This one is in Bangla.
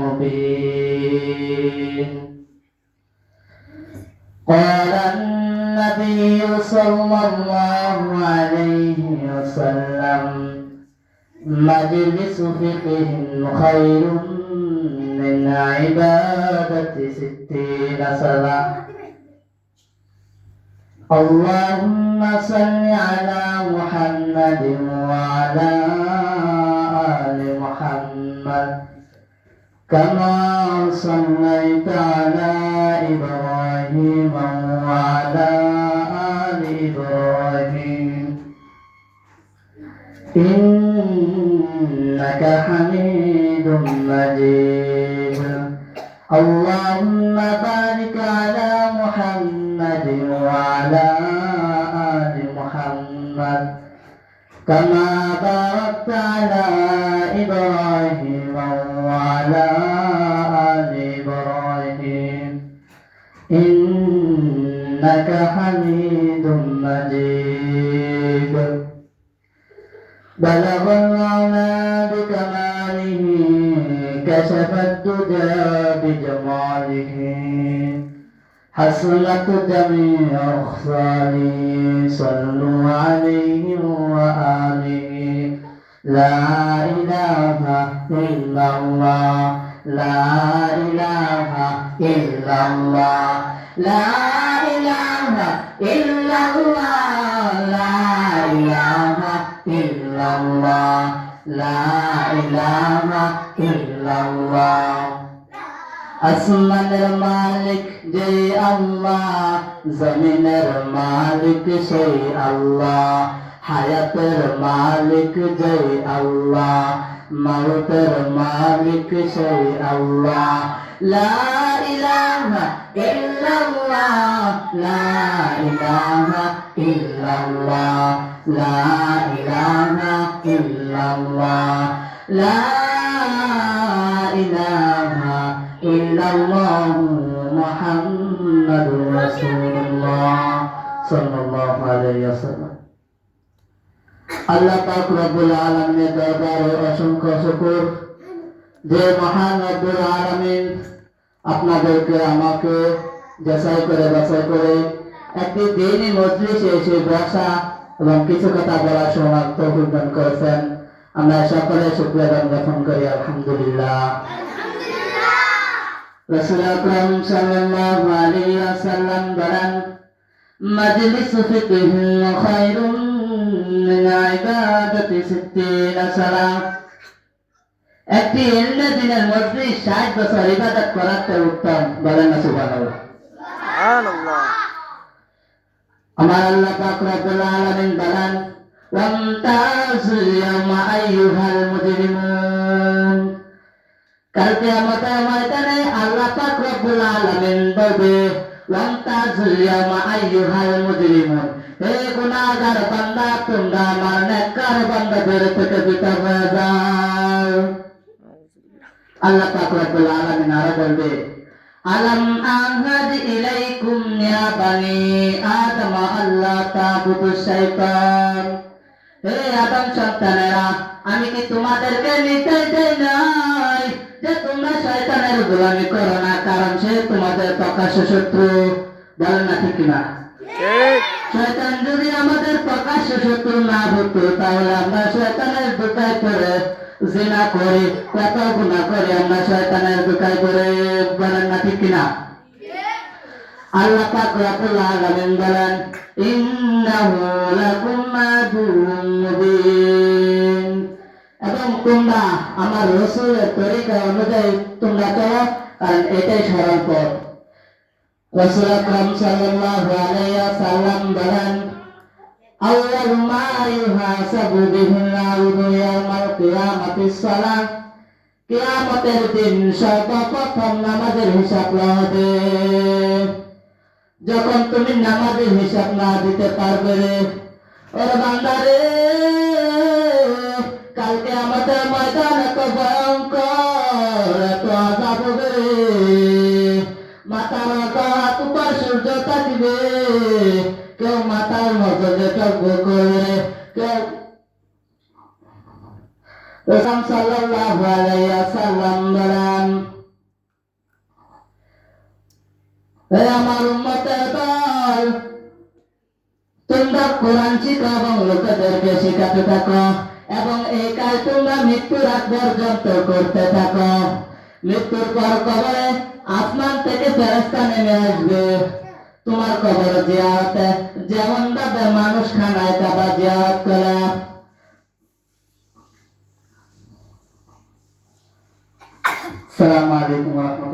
مبين. قال النبي صلى الله عليه وسلم مجلس فقه خير من عبادة 60 سنة. اللهم صل على محمد وعلى آل محمد كما صليت على إبراهيم وعلى آل إبراهيم إنك حميد مجيد. اللهم بارك على محمد وعلى آل محمد كما باركت على إبراهيم وعلى آل إبراهيم إنك حميد مجيد. بلغ العلا بكماله كشف الدجى بجماله حسنت جميع أخصاله صلوا عليه وآله. لا إله إلا الله لا إله إلا الله لا إله إلا الله لا إله إلا الله لا إله إلا الله. আসমানের মালিক যে আল্লাহ, জমিনের মালিক সেই আল্লাহ, হায়াতের মালিক যে আল্লাহ, মওতের মালিক সেই আল্লাহ। লা ইলাহা ইল্লাল্লাহ লা ইলাহা ইল্লাল্লাহ লা ইলাহা ইল্লাল্লাহ লা ইলাহা ইল্লাল্লাহ মুহাম্মাদুর রাসূলুল্লাহ সাল্লাল্লাহু আলাইহি ওয়াসাল্লাম। আল্লাহ পাক রব্বুল আলামিনের দরবারে অসংখ্য শুকর যে মহান রব্বুল আলামিন আপনাদেরকে আমাকে যাচাই করে বাছাই করে একটি দ্বীনি মজলিসে এসে বসা এবং কিছু কথা বলা শোনার তৌফিক দান করেছেন। আমরা সকলে শুকরিয়া জ্ঞাপন করি আলহামদুলিল্লাহ। রাসূল আকরাম সাল্লাল্লাহু আলাইহি ওয়াসাল্লাম বলেন, মাজলিসু ফিকহিন খায়রুম মিন ইবাদাতি 60 সালাহ। একটি ইলমে দ্বীনের মজলিস 60 বছর ইবাদত করার চেয়ে উত্তম। বলেন না সুবহানাল্লাহ। সুবহানাল্লাহ। আমার আল্লাহ পাক রব্বুল আলামিন বলেন, ওয়ামতাজুল ইয়াওমা আইয়ুহাল মুজরিমুন। কাল কিয়ামতের ময়দানে আল্লাহ পাক রব্বুল আলামিন বলবে, ওয়ামতাজুল ইয়াওমা আইয়ুহাল মুজরিমুন, হে গুনাহগার বান্দা, তোমরা আমার নেককার বান্দাদের থেকে বিতাড় হয়ে যাও। আল্লাহ পাক রব্বুল আলামিন আরো বলবে, আলাম আহাদ ইলাইকুম ইয়া বানি আদম আল্লা তা'বুদুশ শাইতান। হে আদম সন্তানেরা, আমি কি তোমাদেরকে নির্দেশ দেই নাই যে তোমরা শয়তানের গোলামি করো না, কারণ সে তোমাদের প্রকাশ্য শত্রু। বলেন না ঠিক কিনা? ঠিক। শয়তান যদি আমাদের প্রকাশ্য শত্রু না হতো, তাহলে আমরা শয়তানের দোকায় করে জিনা করি, কত গুনাহ করি আমরা শয়তানের দোকায় করে। বলেন না ঠিক কিনা? আল্লাহ পাক রব্বুল আলামিন বলেন, ইন্নাহু লাকুম আদুউম মুবিন। এবং তোমরা আমার রাসূলের তরিকা অনুযায়ী তোমরা চলো, কারণ এটাই সরল পথ। রাসূল আকরাম সাল্লাল্লাহু আলাইহি ওয়াসাল্লাম বলেন, আউয়ালু মা ইউহাসাবু বিহিল আবদু ইয়াওমাল কিয়ামাতিস সালাহ। কিয়ামতের দিন সর্বপ্রথম নামাজের হিসাব হবে। যখন তুমি নামাজের হিসাব না দিতে পারবে রে, ওরে বান্দা রে, কালকে আমাদের ময়দান এত ভয়ঙ্কর, এত আযাব হবে রে। মাথার হাত উপর সূর্য থাকিবে, কেউ মাথার মজলে টক করবে, কেউ রাসূল সাল্লাল্লাহু আলাইহি ওয়াসাল্লাম বলেন, হে আমার উম্মতের দল, তোমরা কোরআন শিখো এবং লোকেদেরকে শেখাতে থাকো এবং এই কাজ তোমরা মৃত্যুর আগ পর্যন্ত করতে থাকো। মৃত্যুর পর কবরে আসমান থেকে ফেরেশতা নেমে আসবে তোমার কবর জিয়ারতে, যেমন ভাবে মানুষ খানায় কাবা জিয়ারত করে। আসসালামু আলাইকুম ওয়া রাহমাতুল্লাহ।